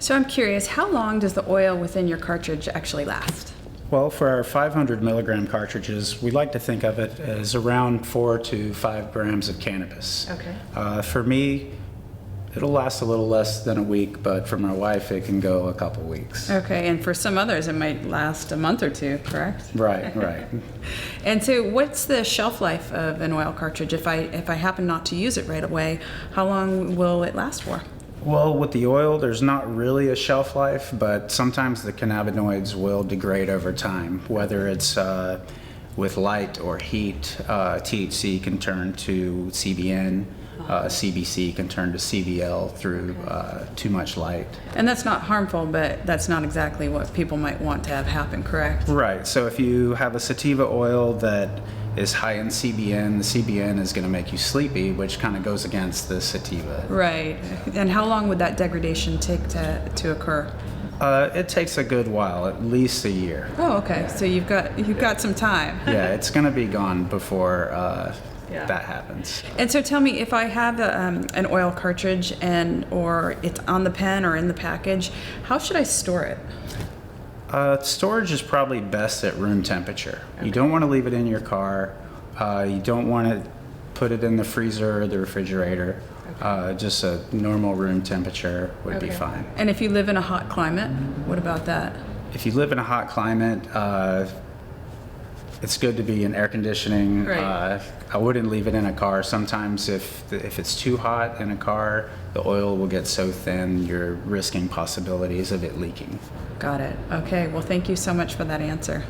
So I'm curious, how long does the oil within your cartridge actually last? Well, for our 500 milligram cartridges, we like to think of it as around 4 to 5 grams of cannabis. Okay. For me, it'll last a little less than a week, but for my wife, it can go a couple weeks. Okay, and for some others, it might last a month or two, correct? Right, right. And so what's the shelf life of an oil cartridge? If I happen not to use it right away, how long will it last for? Well, with the oil, there's not really a shelf life, but sometimes the cannabinoids will degrade over time, whether it's with light or heat. THC can turn to CBN, CBC can turn to CBL through too much light. And that's not harmful, but that's not exactly what people might want to have happen, correct? Right, so if you have a sativa oil that is high in CBN, the CBN is going to make you sleepy, which kind of goes against the sativa. Right. And how long would that degradation take to occur? It takes a good while, at least a year. Oh, okay. So you've got some time. Yeah, it's going to be gone before that happens. And so tell me, if I have an oil cartridge or it's on the pen or in the package, how should I store it? Storage is probably best at room temperature. Okay. You don't want to leave it in your car. You don't want to put it in the freezer or the refrigerator. Okay. Just a normal room temperature would be fine. And if you live in a hot climate, what about that? If you live in a hot climate, it's good to be in air conditioning. Right. I wouldn't leave it in a car. Sometimes if it's too hot in a car, the oil will get so thin, you're risking possibilities of it leaking. Got it. Okay. Well, thank you so much for that answer.